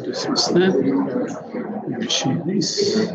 Dismiss that. I'm going to share this.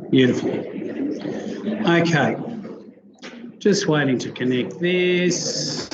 Beautiful. Okay, just waiting to connect this.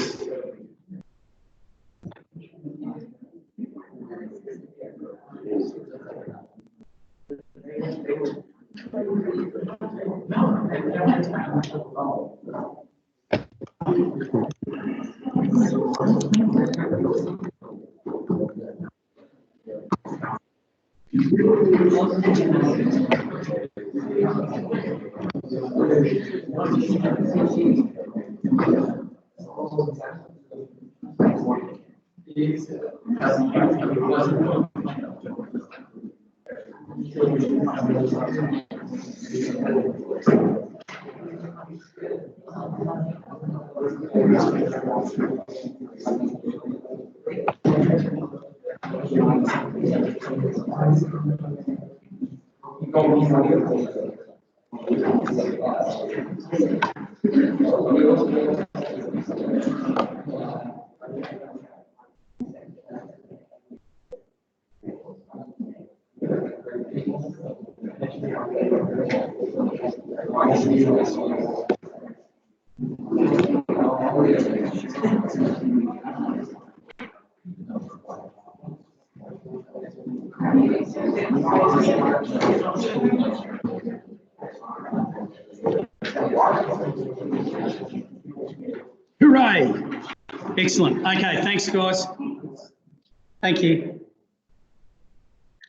Hooray! Excellent. Okay, thanks, guys. Thank you.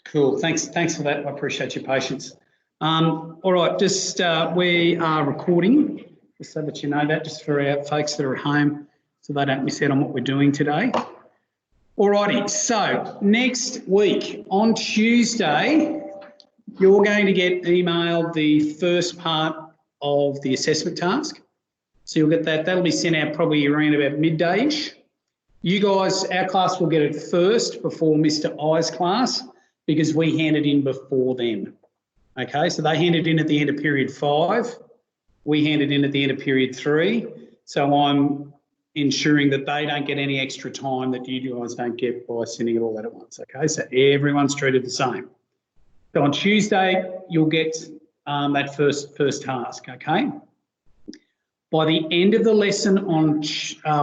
Cool. Thanks for that. I appreciate your patience. All right, just we are recording, just so that you know that, just for our folks that are at home, so they don't miss out on what we're doing today. All righty. So next week on Tuesday, you're going to get emailed the first part of the assessment task. So you'll get that. That'll be sent out probably around about midday-ish. You guys, our class will get it first before Mr. I's class because we hand it in before them. Okay, so they hand it in at the end of period 5. We hand it in at the end of period 3. So I'm ensuring that they don't get any extra time that you guys don't get by sending it all out at once. Okay, so everyone's treated the same. So on Tuesday, you'll get that first task, okay? By the end of the lesson on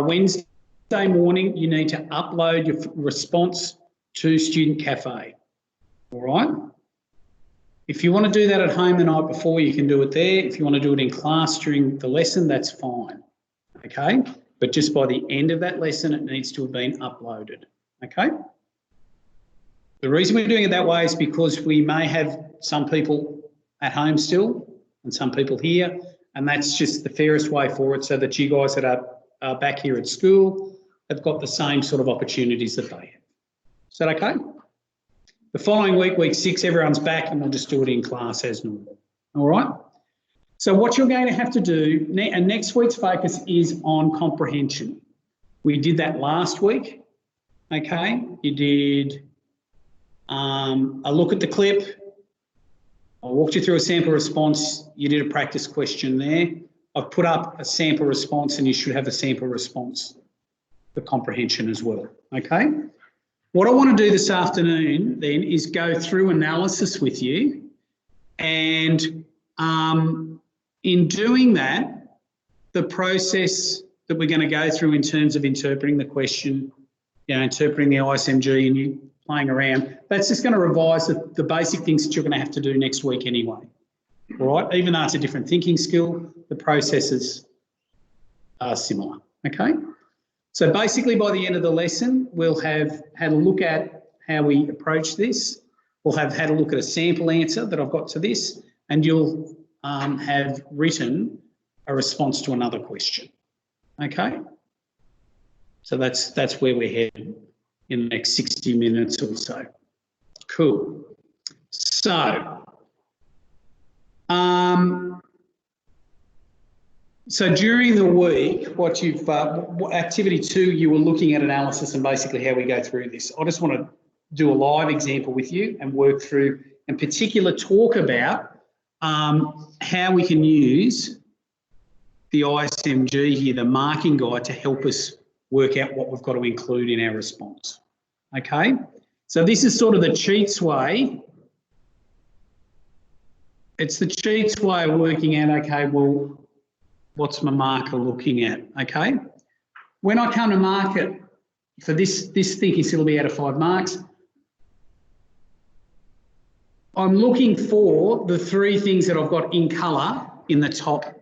Wednesday morning, you need to upload your response to Student Cafe, all right? If you want to do that at home the night before, you can do it there. If you want to do it in class during the lesson, that's fine, okay? But just by the end of that lesson, it needs to have been uploaded, okay? The reason we're doing it that way is because we may have some people at home still and some people here, and that's just the fairest way for it so that you guys that are back here at school have got the same sort of opportunities that they have. Is that okay? The following week, week 6, everyone's back and we'll just do it in class as normal. All right? So what you're going to have to do, and next week's focus is on comprehension. We did that last week, okay? You did a look at the clip. I walked you through a sample response. You did a practice question there. I've put up a sample response and you should have a sample response for comprehension as well, okay? What I want to do this afternoon then is go through analysis with you, and in doing that, the process that we're going to go through in terms of interpreting the question interpreting the ISMG and you playing around. That's just going to revise the basic things that you're going to have to do next week anyway. All right, even though it's a different thinking skill, the processes are similar, okay? So basically by the end of the lesson, we'll have had a look at how we approach this. We'll have had a look at a sample answer that I've got to this, and you'll have written a response to another question, okay? So that's where we're headed in the next 60 minutes or so. Cool. So, during the week, what you've activity 2, you were looking at analysis and basically how we go through this. I just want to do a live example with you and work through, in particular, talk about how we can use the ISMG here, the marking guide, to help us work out what we've got to include in our response. Okay, so this is sort of the cheats way. It's the cheats way of working out, okay, well, what's my marker looking at, okay? When I come to mark it for this thinking skill will be out of 5 marks, I'm looking for the 3 things that I've got in colour in the top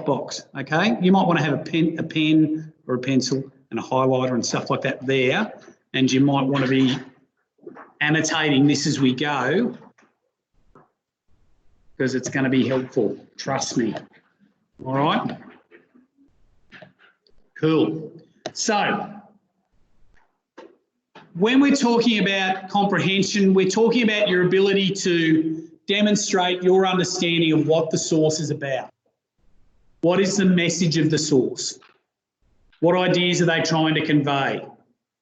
box, okay? You might want to have a pen or a pencil and a highlighter and stuff like that there, and you might want to be annotating this as we go because it's going to be helpful, trust me. All right? Cool. So, when we're talking about comprehension, we're talking about your ability to demonstrate your understanding of what the source is about. What is the message of the source? What ideas are they trying to convey?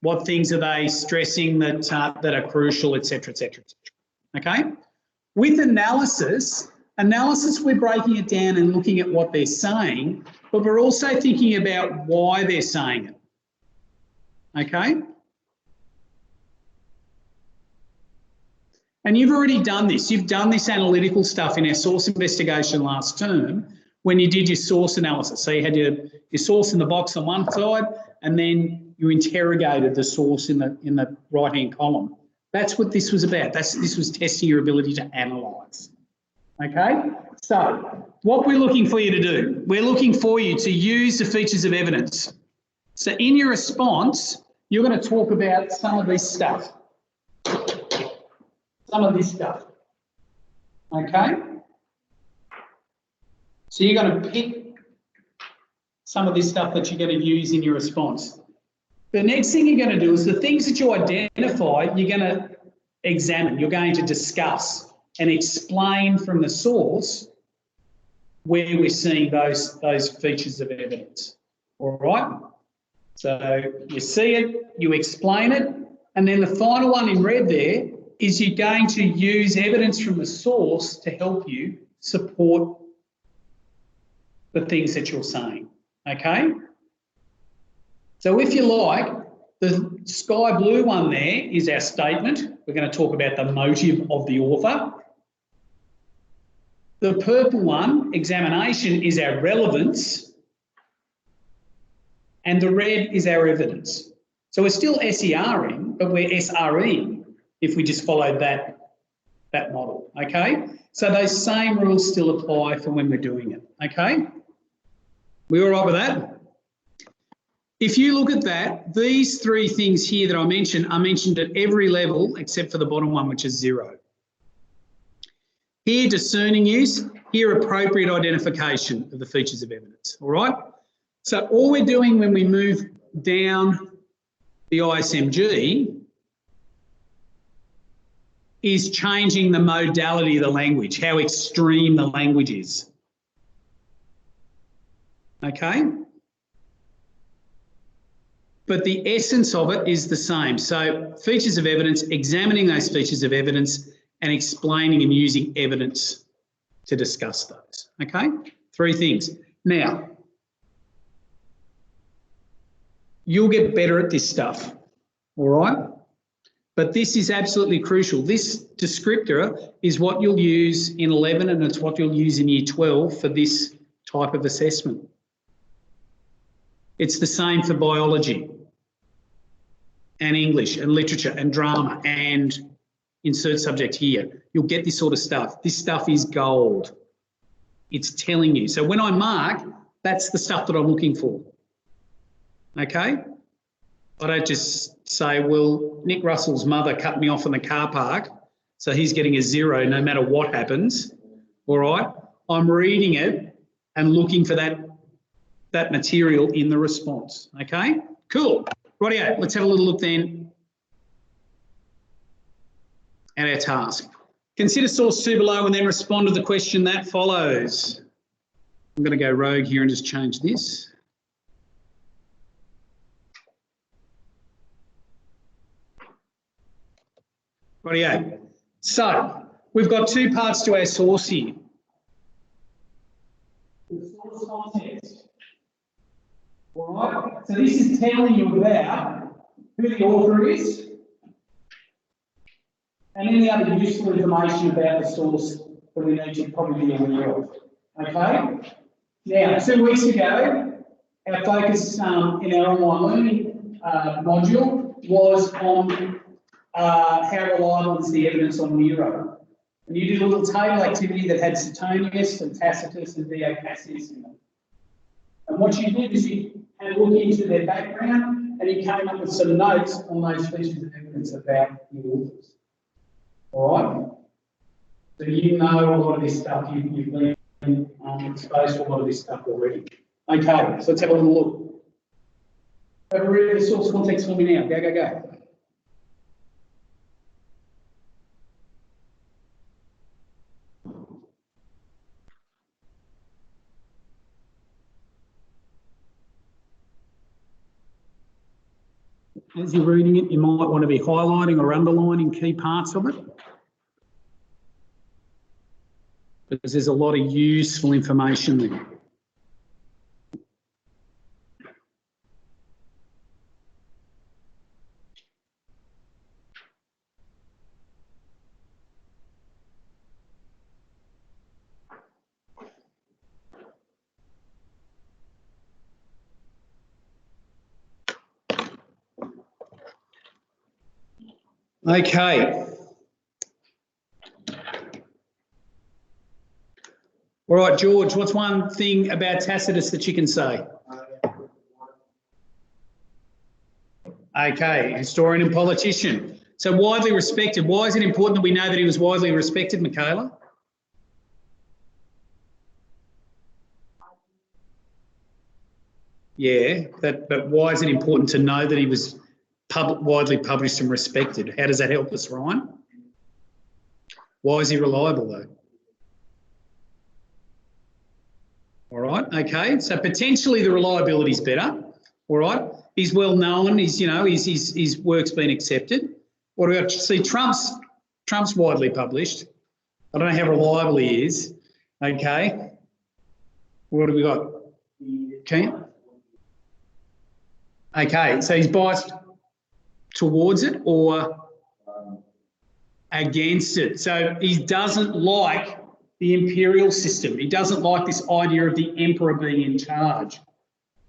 What things are they stressing that are crucial, et cetera, et cetera, et cetera. Okay? With analysis, we're breaking it down and looking at what they're saying, but we're also thinking about why they're saying it. Okay? And you've already done this. You've done this analytical stuff in our source investigation last term when you did your source analysis. So you had your source in the box on one side, and then you interrogated the source in the right-hand column. That's what this was about. This was testing your ability to analyse. Okay? So what we're looking for you to do, we're looking for you to use the features of evidence. So in your response, you're going to talk about some of this stuff. Some of this stuff. Okay? So you're going to pick some of this stuff that you're going to use in your response. The next thing you're going to do is the things that you identify, you're going to examine, you're going to discuss and explain from the source where we're seeing those features of evidence. All right? So you see it, you explain it, and then the final one in red there is you're going to use evidence from the source to help you support the things that you're saying, okay? So if you like, the sky blue one there is our statement. We're going to talk about the motive of the author. The purple one, examination, is our relevance. And the red is our evidence. So we're still SERing, but we're SREing if we just followed that model, okay? So those same rules still apply for when we're doing it, okay? We all right with that? If you look at that, these 3 things here that I mentioned are mentioned at every level except for the bottom one, which is 0. Here, discerning use. Here, appropriate identification of the features of evidence, all right? So all we're doing when we move down the ISMG is changing the modality of the language, how extreme the language is. Okay? But the essence of it is the same. So features of evidence, examining those features of evidence and explaining and using evidence to discuss those. Okay? 3 things. Now, you'll get better at this stuff, all right? But this is absolutely crucial. This descriptor is what you'll use in 11 and it's what you'll use in Year 12 for this type of assessment. It's the same for biology. and English and literature and drama and insert subject here. You'll get this sort of stuff. This stuff is gold. It's telling you. So when I mark, that's the stuff that I'm looking for. Okay? I don't just say, well, Nick Russell's mother cut me off in the car park, so he's getting a 0 no matter what happens. All right? I'm reading it and looking for that material in the response. Okay? Cool. Rightio, let's have a little look then at our task. Consider source 2 below and then respond to the question that follows. I'm going to go rogue here and just change this. Rightio. So we've got 2 parts to our source here. The source context. All right. So this is telling you about who the author is and any other useful information about the source that we need to probably be aware of. Okay. Now, 2 weeks ago, our focus in our online learning module was on how reliable is the evidence on Nero. And you did a little table activity that had Suetonius and Tacitus and Dio Cassius in them. And what you did is you had a look into their background and you came up with some notes on those features of evidence about the authors. All right? So you know a lot of this stuff, you've been exposed to a lot of this stuff already. Okay, so let's have a little look. Have a read of the source context for me now. Go, go, go. As you're reading it, you might want to be highlighting or underlining key parts of it, because there's a lot of useful information there. Okay. All right, George, what's one thing about Tacitus that you can say? Okay, historian and politician. So widely respected. Why is it important that we know that he was widely respected, Michaela? Yeah, but why is it important to know that he was widely published and respected? How does that help us, Ryan? Why is he reliable though? All right, okay, so potentially the reliability is better. All right, he's well known. He's, you know, his work's been accepted. What do we have to see? Trump's widely published. I don't know how reliable he is. Okay, what have we got? Okay. Okay, so he's biased towards it or against it. So he doesn't like the imperial system. He doesn't like this idea of the emperor being in charge.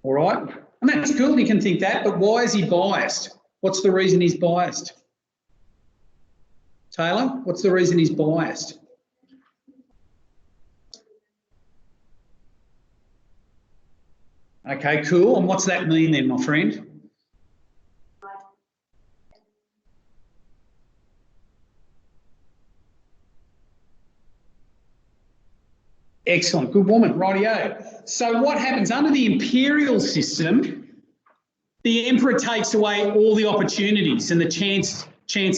All right? And that's good, you can think that, but why is he biased? What's the reason he's biased? Taylor, what's the reason he's biased? Okay, cool. And what's that mean then, my friend? Excellent, good woman, rightio. So what happens under the imperial system, the emperor takes away all the opportunities and the chance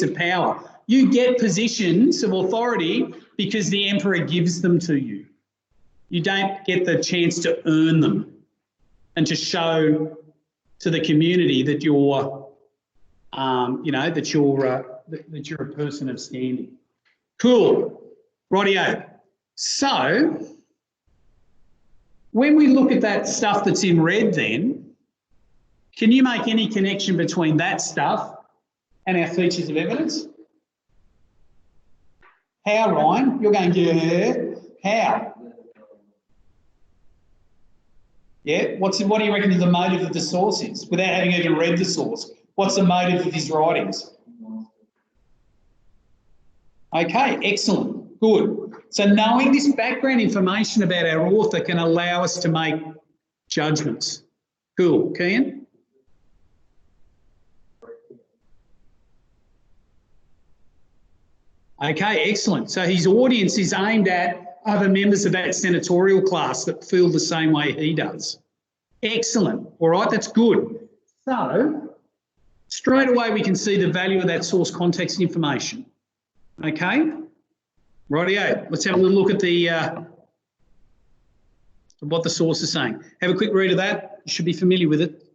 of power. You get positions of authority because the emperor gives them to you. You don't get the chance to earn them and to show to the community that you're, that you're a person of standing. Cool, rightio. So when we look at that stuff that's in red then, can you make any connection between that stuff and our features of evidence? How, Ryan? You're going, yeah. How? Yeah, what do you reckon the motive of the source is without having even read the source? What's the motive of his writings? Okay, excellent, good. So knowing this background information about our author can allow us to make judgments. Cool, Kian? Okay, excellent. So his audience is aimed at other members of that senatorial class that feel the same way he does. Excellent. All right, that's good. So straight away we can see the value of that source context information. Okay, rightio. Let's have a little look at the what the source is saying. Have a quick read of that. You should be familiar with it.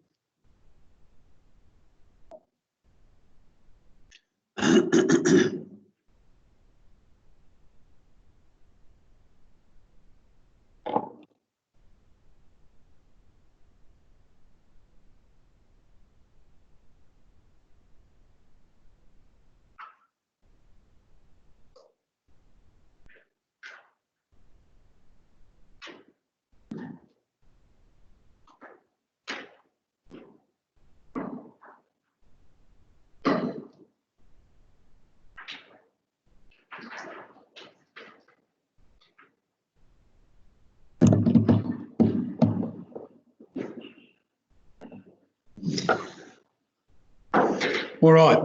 All right.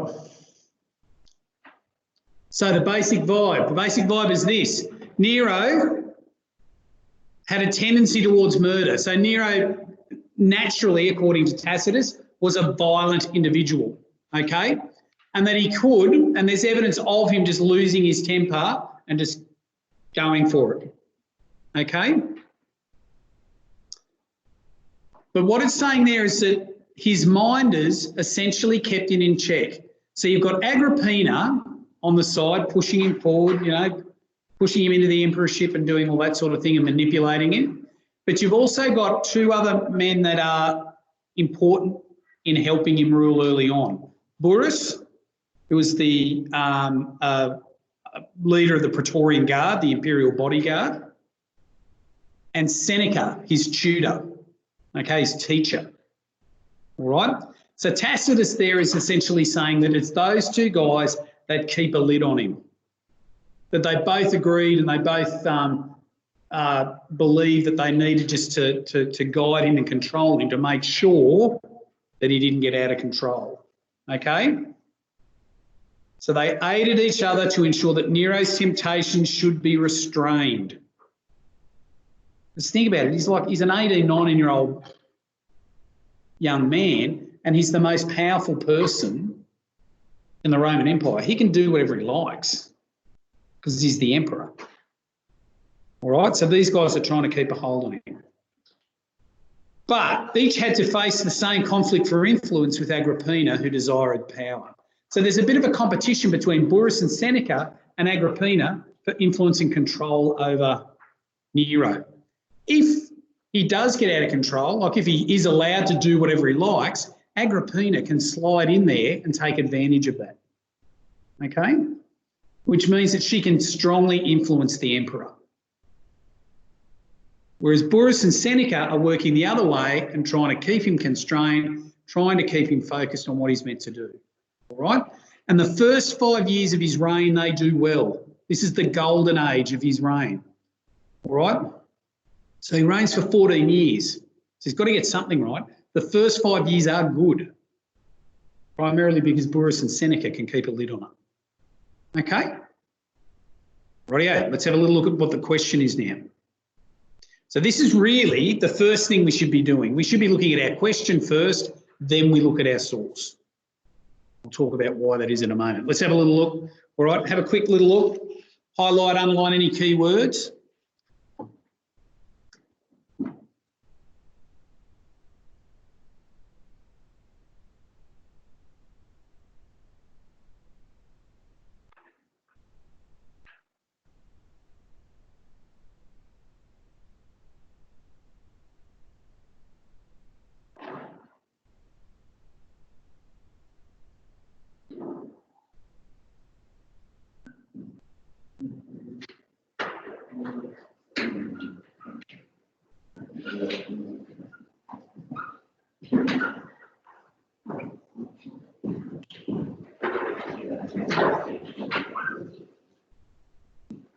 So the basic vibe is this. Nero had a tendency towards murder. So Nero naturally, according to Tacitus, was a violent individual, okay? And that he could, and there's evidence of him just losing his temper and just going for it, okay? But what it's saying there is that his minders essentially kept him in check. So you've got Agrippina on the side pushing him forward, you know, pushing him into the emperorship and doing all that sort of thing and manipulating him. But you've also got two other men that are important in helping him rule early on. Burrus, who was the leader of the Praetorian Guard, the imperial bodyguard, and Seneca, his tutor, okay, his teacher. All right? So Tacitus there is essentially saying that it's those two guys that keep a lid on him, that they both agreed and they both believed that they needed just to guide him and control him to make sure that he didn't get out of control, okay? So they aided each other to ensure that Nero's temptations should be restrained. Just think about it. He's an 18, 19-year-old young man, and he's the most powerful person in the Roman Empire. He can do whatever he likes because he's the emperor. All right, so these guys are trying to keep a hold on him. But each had to face the same conflict for influence with Agrippina, who desired power. So there's a bit of a competition between Burrus and Seneca and Agrippina for influence and control over Nero. If he does get out of control, like if he is allowed to do whatever he likes, Agrippina can slide in there and take advantage of that, okay? Which means that she can strongly influence the emperor. Whereas Burrus and Seneca are working the other way and trying to keep him constrained, trying to keep him focused on what he's meant to do, all right? And the first 5 years of his reign, they do well. This is the golden age of his reign, all right? So he reigns for 14 years. So he's got to get something right. The first 5 years are good, primarily because Burrus and Seneca can keep a lid on it. Okay? Rightio, let's have a little look at what the question is now. So this is really the first thing we should be doing. We should be looking at our question first, then we look at our source. We'll talk about why that is in a moment. Let's have a little look. All right, have a quick little look. Highlight, underline any key words.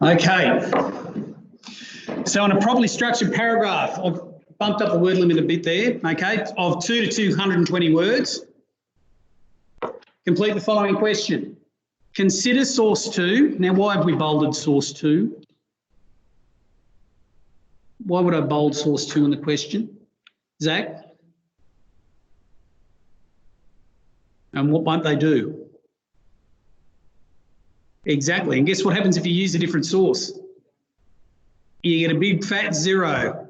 Okay. So in a properly structured paragraph, I've bumped up the word limit a bit there, okay, of 2 to 220 words. Complete the following question. Consider source 2. Now, why have we bolded source 2? Why would I bold source 2 in the question? Zach? And what won't they do? Exactly. And guess what happens if you use a different source? You get a big fat 0.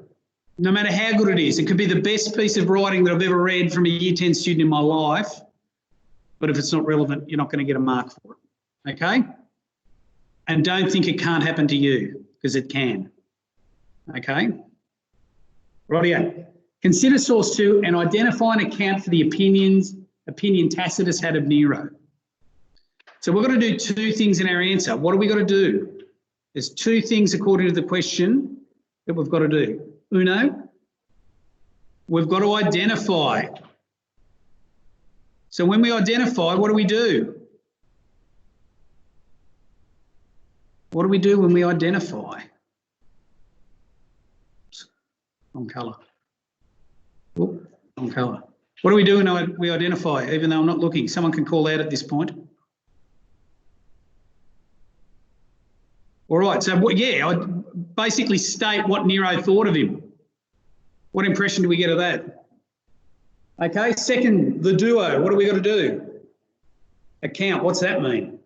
No matter how good it is. It could be the best piece of writing that I've ever read from a Year 10 student in my life, but if it's not relevant, you're not going to get a mark for it, okay? And don't think it can't happen to you, because it can, okay? Rightio. Consider source 2 and identify an account for the opinion Tacitus had of Nero. So we've got to do 2 things in our answer. What do we got to do? There's 2 things according to the question that we've got to do. Uno, we've got to identify. So when we identify, what do we do? What do we do when we identify? Wrong colour. Wrong colour. What do we do when we identify, even though I'm not looking? Someone can call out at this point. All right, so I basically state what Nero thought of him. What impression do we get of that? Okay, second, the duo. What do we got to do? Account, what's that mean?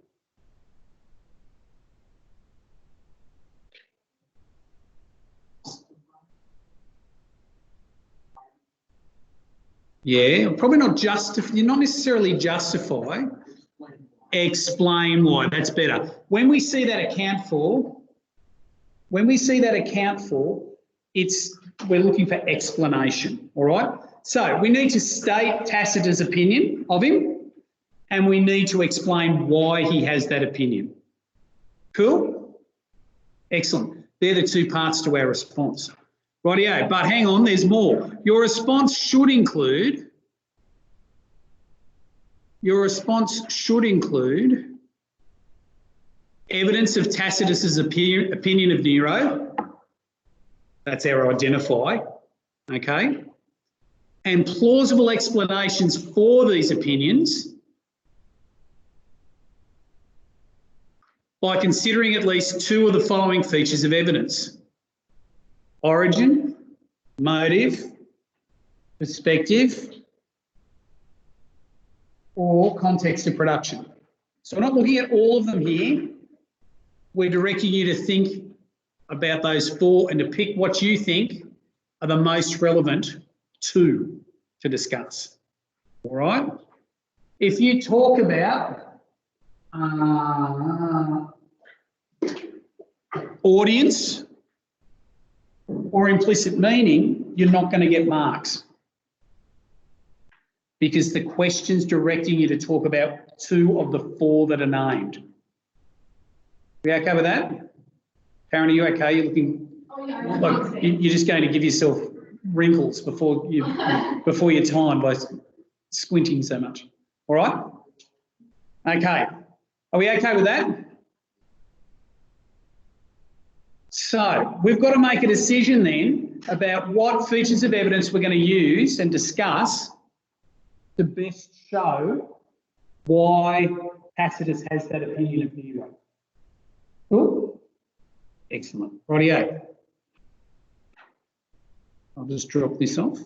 Yeah, probably not justify, you're not necessarily justify, explain why, that's better. When we see that account for, we're looking for explanation, all right? So we need to state Tacitus' opinion of him, and we need to explain why he has that opinion. Cool? Excellent. They're the 2 parts to our response. Rightio, but hang on, there's more. Your response should include evidence of Tacitus' opinion of Nero. That's our identify, okay? And plausible explanations for these opinions by considering at least 2 of the following features of evidence: origin, motive, perspective, or context of production. So we're not looking at all of them here. We're directing you to think about those 4 and to pick what you think are the most relevant 2 to discuss. All right? If you talk about audience or implicit meaning, you're not going to get marks because the question's directing you to talk about 2 of the 4 that are named. We okay with that? Karen, are you okay? You're looking like you're just going to give yourself wrinkles before your time by squinting so much. All right? Okay. Are we okay with that? So we've got to make a decision then about what features of evidence we're going to use and discuss to best show why Tacitus has that opinion of Nero. Cool? Excellent. Rightio. I'll just drop this off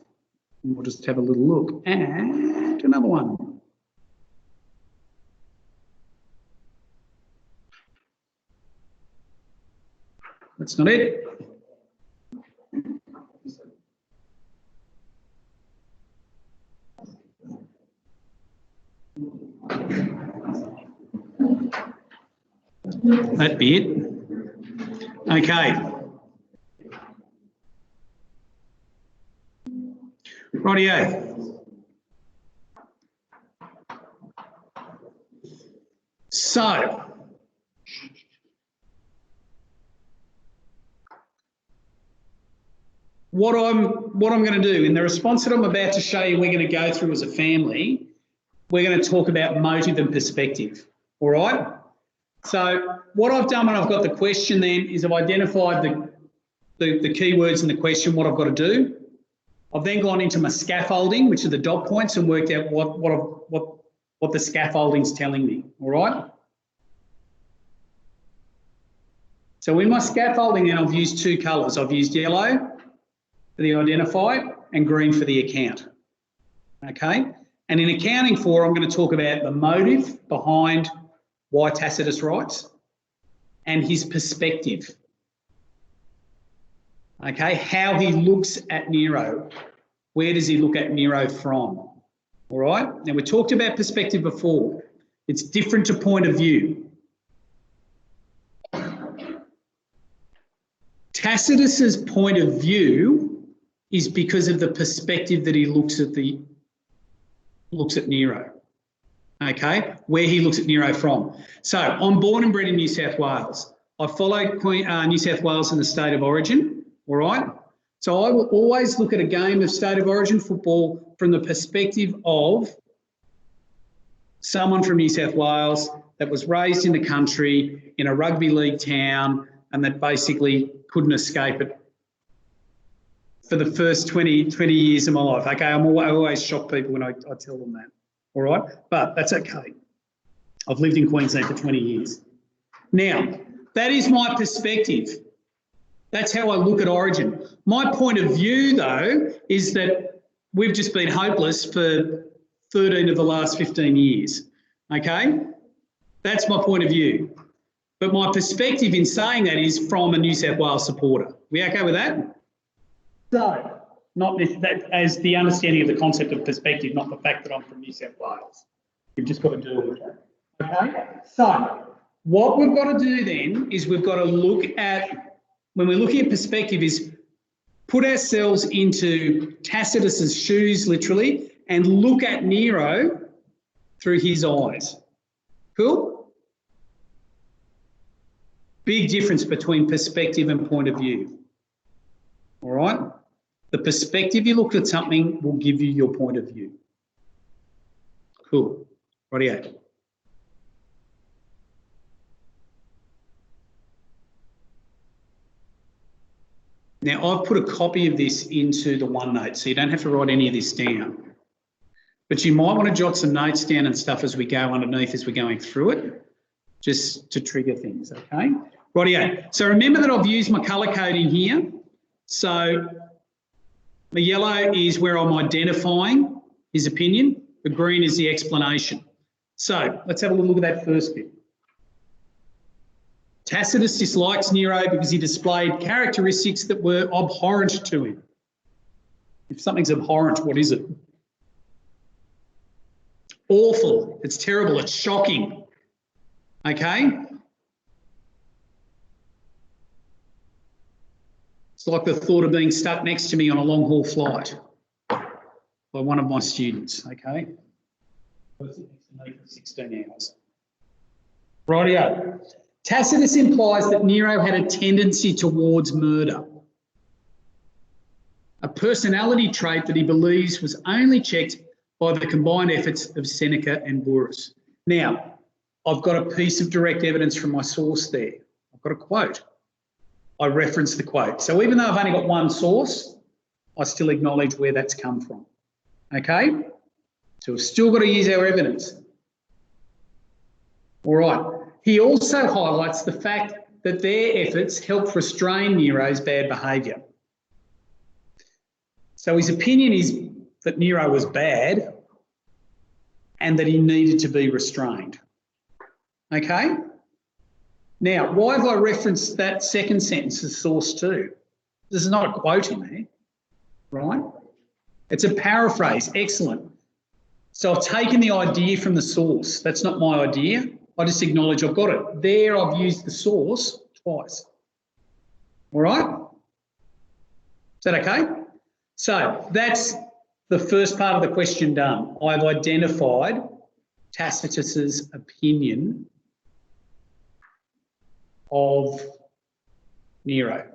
and we'll just have a little look at another one. That's not it. That'd be it. Okay. Rightio. So, what I'm going to do in the response that I'm about to show you, we're going to go through as a family. We're going to talk about motive and perspective. All right. So what I've done when I've got the question then is I've identified the keywords in the question, what I've got to do. I've then gone into my scaffolding, which are the dot points, and worked out what the scaffolding's telling me, all right? So in my scaffolding then I've used two colours. I've used yellow for the identified and green for the account, okay? And in accounting for, I'm going to talk about the motive behind why Tacitus writes and his perspective, okay? How he looks at Nero. Where does he look at Nero from? All right? Now, we talked about perspective before. It's different to point of view. Tacitus's point of view is because of the perspective that he looks at Nero, okay, where he looks at Nero from. So I'm born and bred in New South Wales. I followed New South Wales in the state of origin, all right? So I will always look at a game of state of origin football from the perspective of someone from New South Wales that was raised in the country in a rugby league town and that basically couldn't escape it for the first 20 years of my life. Okay, I always shock people when I tell them that, all right? But that's okay. I've lived in Queensland for 20 years. Now, that is my perspective. That's how I look at origin. My point of view, though, is that we've just been hopeless for 13 of the last 15 years, okay? That's my point of view. But my perspective in saying that is from a New South Wales supporter. We okay with that? So, not this, that as the understanding of the concept of perspective, not the fact that I'm from New South Wales. You've just got to deal with that. Okay? So, what we've got to do then is we've got to look at, when we're looking at perspective, is put ourselves into Tacitus's shoes, literally, and look at Nero through his eyes. Cool? Big difference between perspective and point of view. All right? The perspective you look at something will give you your point of view. Cool. Rightio. Now, I've put a copy of this into the OneNote, so you don't have to write any of this down. But you might want to jot some notes down and stuff as we go underneath as we're going through it, just to trigger things, okay? Rightio. So remember that I've used my colour coding here. So the yellow is where I'm identifying his opinion. The green is the explanation. So let's have a look at that first bit. Tacitus dislikes Nero because he displayed characteristics that were abhorrent to him. If something's abhorrent, what is it? Awful. It's terrible. It's shocking. Okay? It's like the thought of being stuck next to me on a long-haul flight by one of my students, okay? For 16 hours. Rightio. Tacitus implies that Nero had a tendency towards murder, a personality trait that he believes was only checked by the combined efforts of Seneca and Burrus. Now, I've got a piece of direct evidence from my source there. I've got a quote. I reference the quote. So even though I've only got one source, I still acknowledge where that's come from. Okay? So we've still got to use our evidence. All right. He also highlights the fact that their efforts helped restrain Nero's bad behaviour. So his opinion is that Nero was bad and that he needed to be restrained. Okay? Now, why have I referenced that second sentence as source two? This is not a quote in there, right? It's a paraphrase. Excellent. So I've taken the idea from the source. That's not my idea. I just acknowledge I've got it. There I've used the source twice. All right? Is that okay? So that's the first part of the question done. I've identified Tacitus's opinion of Nero.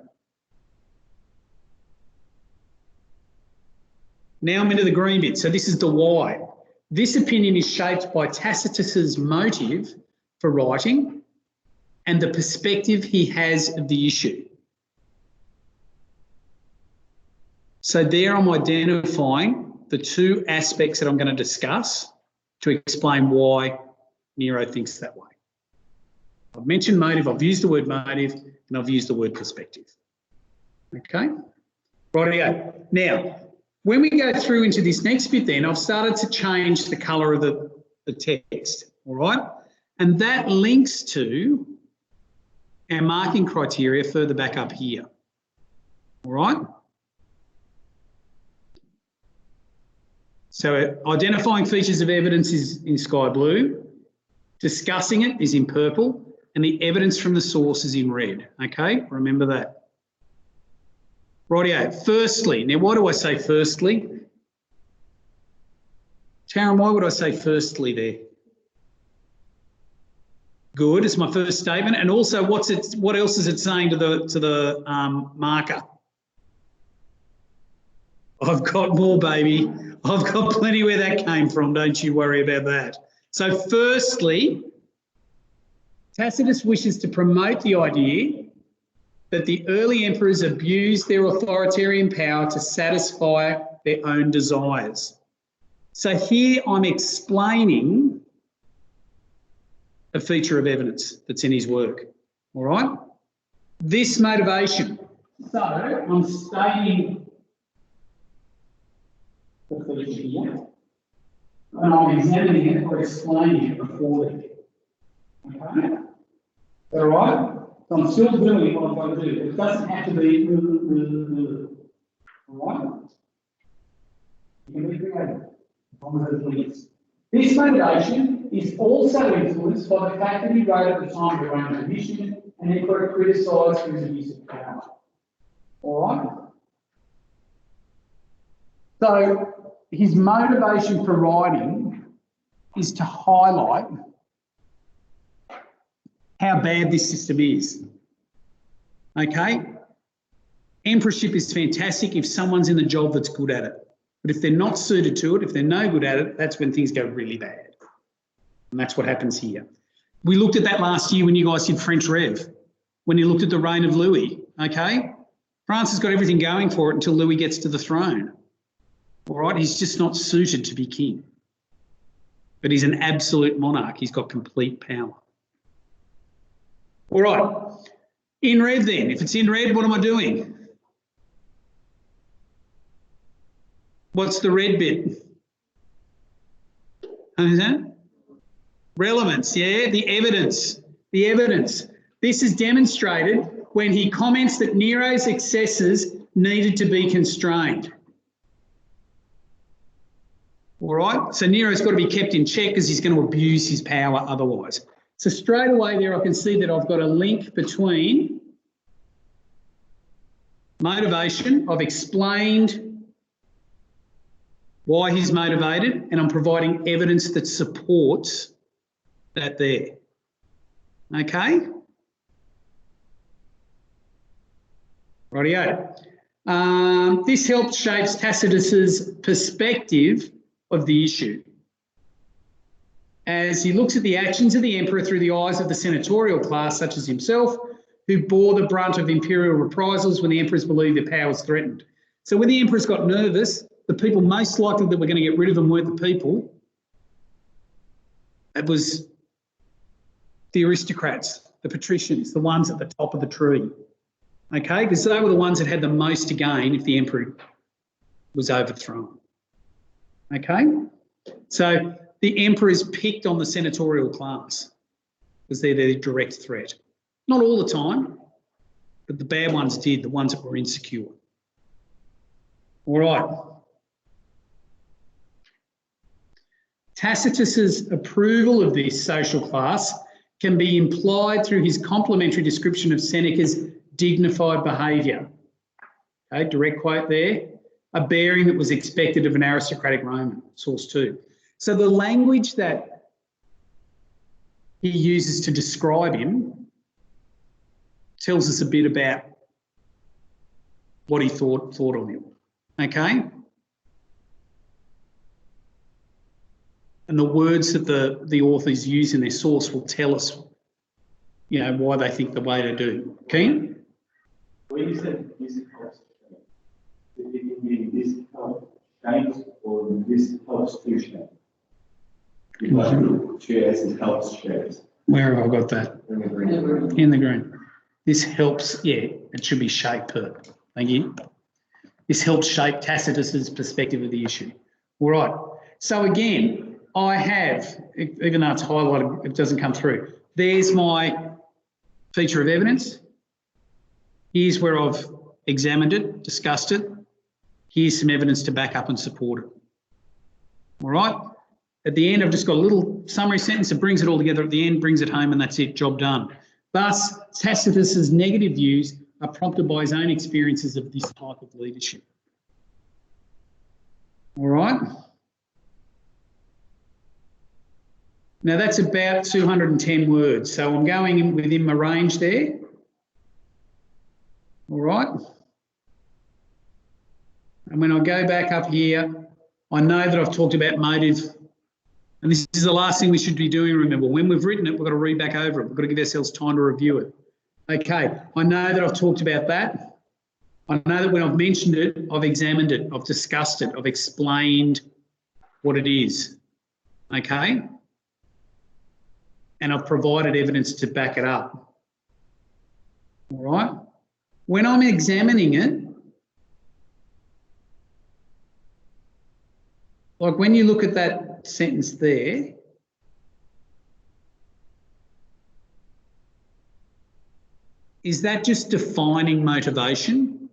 Now I'm into the green bit. So this is the why. This opinion is shaped by Tacitus's motive for writing and the perspective he has of the issue. So there I'm identifying the two aspects that I'm going to discuss to explain why Nero thinks that way. I've mentioned motive, I've used the word motive, and I've used the word perspective. Okay? Rightio. Now, when we go through into this next bit then, I've started to change the colour of the text, all right? And that links to our marking criteria further back up here, all right? So identifying features of evidence is in sky blue, discussing it is in purple, and the evidence from the source is in red, okay? Remember that. Rightio. Firstly, now why do I say firstly? Taryn, why would I say firstly there? Good, it's my first statement. And also what else is it saying to the marker? I've got more, baby. I've got plenty where that came from. Don't you worry about that. So firstly, Tacitus wishes to promote the idea that the early emperors abused their authoritarian power to satisfy their own desires. So here I'm explaining a feature of evidence that's in his work, all right? This motivation. So I'm stating the feature here, and I'm examining it or explaining it before that. Okay? Is that all right? So I'm still doing what I'm going to do. It doesn't have to be all right? You can be creative. This motivation is also influenced by the fact that he wrote at the time of the Roman commission and then got criticised for his abuse of power. All right? So his motivation for writing is to highlight how bad this system is. Okay? Emperorship is fantastic if someone's in the job that's good at it. But if they're not suited to it, if they're no good at it, that's when things go really bad. And that's what happens here. We looked at that last year when you guys did French Rev, when you looked at the reign of Louis, okay? France has got everything going for it until Louis gets to the throne. All right? He's just not suited to be king. But he's an absolute monarch. He's got complete power. All right. In red then. If it's in red, what am I doing? What's the red bit? Is that? Relevance, yeah, the evidence. The evidence. This is demonstrated when he comments that Nero's excesses needed to be constrained. All right, so Nero's got to be kept in check because he's going to abuse his power otherwise. So straight away there I can see that I've got a link between motivation. I've explained why he's motivated, and I'm providing evidence that supports that there. Okay? Rightio. This helps shape Tacitus's perspective of the issue as he looks at the actions of the emperor through the eyes of the senatorial class, such as himself, who bore the brunt of imperial reprisals when the emperors believed their power was threatened. So when the emperors got nervous, the people most likely that were going to get rid of them weren't the people. It was the aristocrats, the patricians, the ones at the top of the tree. Okay, because they were the ones that had the most to gain if the emperor was overthrown. Okay, so the emperors picked on the senatorial class because they're their direct threat. Not all the time, but the bad ones did, the ones that were insecure. All right. Tacitus's approval of this social class can be implied through his complimentary description of Seneca's dignified behaviour. Okay, direct quote there, a bearing that was expected of an aristocratic Roman, source 2. So the language that he uses to describe him tells us a bit about what he thought of him. Okay? And the words that the authors use in their source will tell us you know, why they think the way they do. Keen? When you said this helps, did it mean this helps shapes or this helps to shape? Like chairs, it helps shapes. Where have I got that? In the green. In the green. This helps, yeah, it should be shape per. Thank you. This helps shape Tacitus's perspective of the issue. All right. So again, I have, even though it's highlighted, it doesn't come through. There's my feature of evidence. Here's where I've examined it, discussed it. Here's some evidence to back up and support it. All right. At the end, I've just got a little summary sentence that brings it all together at the end, brings it home, and that's it, job done. Thus, Tacitus's negative views are prompted by his own experiences of this type of leadership. All right. Now, that's about 210 words, so I'm going in within my range there. All right. And when I go back up here, I know that I've talked about motive. And this is the last thing we should be doing, remember. When we've written it, we've got to read back over it. We've got to give ourselves time to review it. Okay, I know that I've talked about that. I know that when I've mentioned it, I've examined it, I've discussed it, I've explained what it is. Okay? And I've provided evidence to back it up. All right? When I'm examining it, like when you look at that sentence there, is that just defining motivation,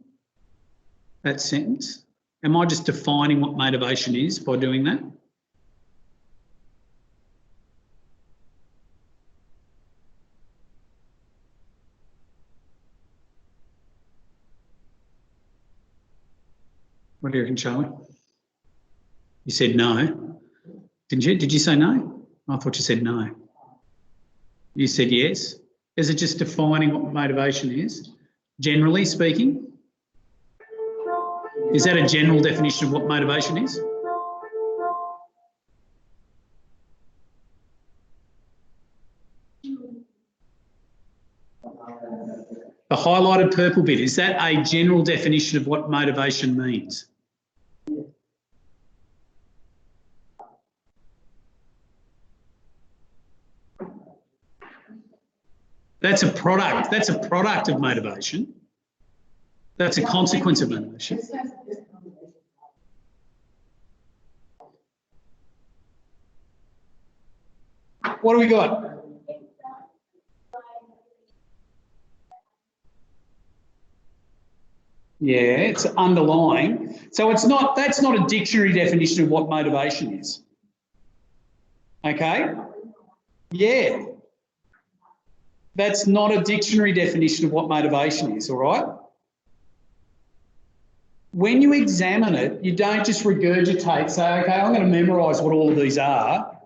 that sentence? Am I just defining what motivation is by doing that? What do you reckon, Charlie? You said no. Didn't you? Did you say no? I thought you said no. You said yes. Is it just defining what motivation is, generally speaking? Is that a general definition of what motivation is? The highlighted purple bit, is that a general definition of what motivation means? That's a product. That's a product of motivation. That's a consequence of motivation. What do we got? Yeah, it's underlying. So it's not, that's not a dictionary definition of what motivation is. Okay? Yeah. That's not a dictionary definition of what motivation is, all right? When you examine it, you don't just regurgitate, say, okay, I'm going to memorise what all of these are,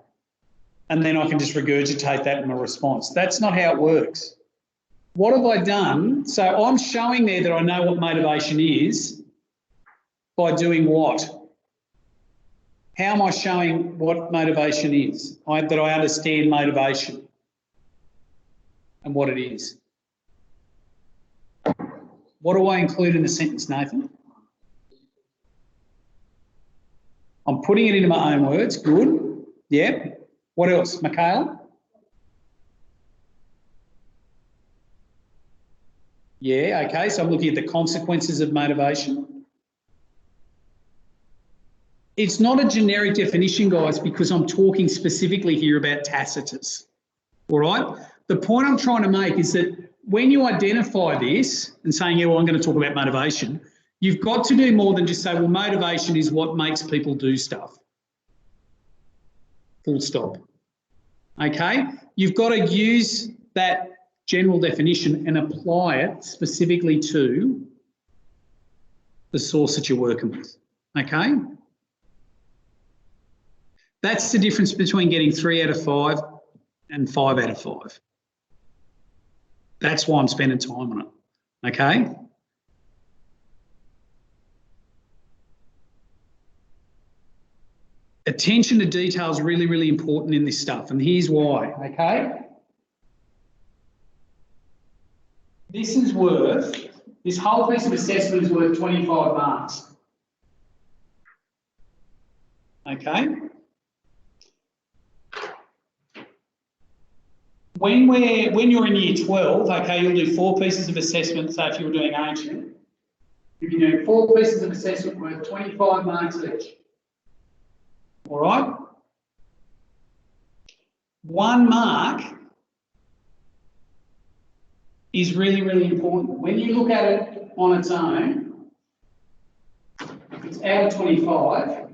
and then I can just regurgitate that in my response. That's not how it works. What have I done? So I'm showing there that I know what motivation is by doing what? How am I showing what motivation is? That I understand motivation and what it is. What do I include in the sentence, Nathan? I'm putting it into my own words. Good. Yeah. What else? Michaela? Yeah, okay. So I'm looking at the consequences of motivation. It's not a generic definition, guys, because I'm talking specifically here about Tacitus. All right? The point I'm trying to make is that when you identify this and saying, yeah, well, I'm going to talk about motivation, you've got to do more than just say, well, motivation is what makes people do stuff. Full stop. Okay? You've got to use that general definition and apply it specifically to the source that you're working with. Okay? That's the difference between getting 3 out of 5 and 5 out of 5. That's why I'm spending time on it. Okay? Attention to detail is really, really important in this stuff, and here's why, okay? this whole piece of assessment is worth 25 marks. Okay? When you're in year 12, okay, you'll do 4 pieces of assessment. So if you were doing ancient, you'll be doing 4 pieces of assessment worth 25 marks each. All right? 1 mark is really, really important. When you look at it on its own, if it's out of 25,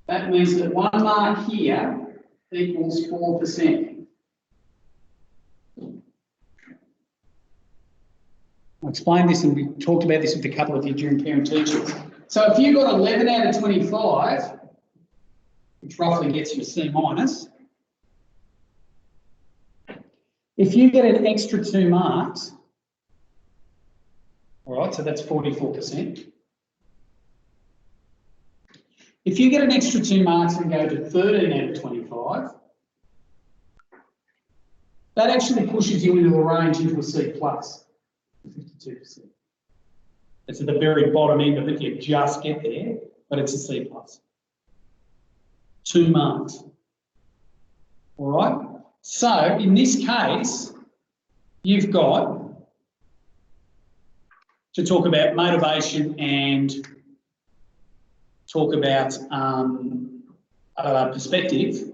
that means that 1 mark here equals 4%. I explained this and we talked about this with a couple of you during parent teachers. So if you got 11 out of 25, which roughly gets you a C minus, if you get an extra 2 marks, all right, so that's 44%. If you get an extra 2 marks and go to 13 out of 25, that actually pushes you into the range into a C plus, 52%. It's at the very bottom end of it, you just get there, but it's a C plus. 2 marks. All right? So in this case, you've got to talk about motivation and talk about perspective.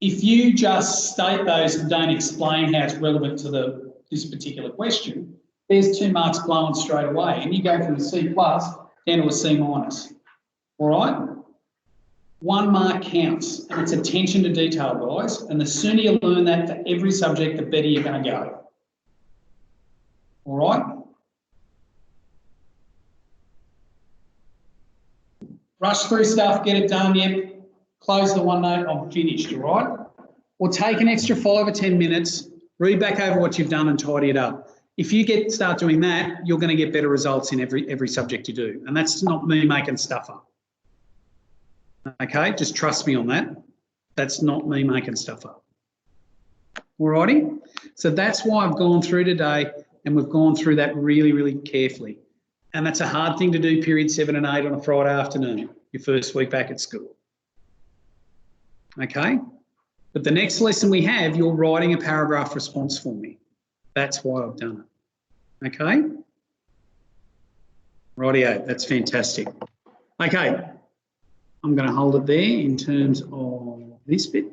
If you just state those and don't explain how it's relevant to this particular question, there's 2 marks blown straight away, and you go from a C plus down to a C minus. All right? 1 mark counts, and it's attention to detail, guys. And the sooner you learn that for every subject, the better you're going to go. All right? Rush through stuff, get it done, yep. Close the OneNote, I'm finished, all right? Or take an extra 5 or 10 minutes, read back over what you've done and tidy it up. If you start doing that, you're going to get better results in every subject you do. And that's not me making stuff up. Okay, just trust me on that. That's not me making stuff up. All righty? So that's why I've gone through today, and we've gone through that really, really carefully. And that's a hard thing to do, period 7 and 8 on a Friday afternoon, your first week back at school. Okay? But the next lesson we have, you're writing a paragraph response for me. That's why I've done it. Okay? Rightio, that's fantastic. Okay, I'm going to hold it there in terms of this bit.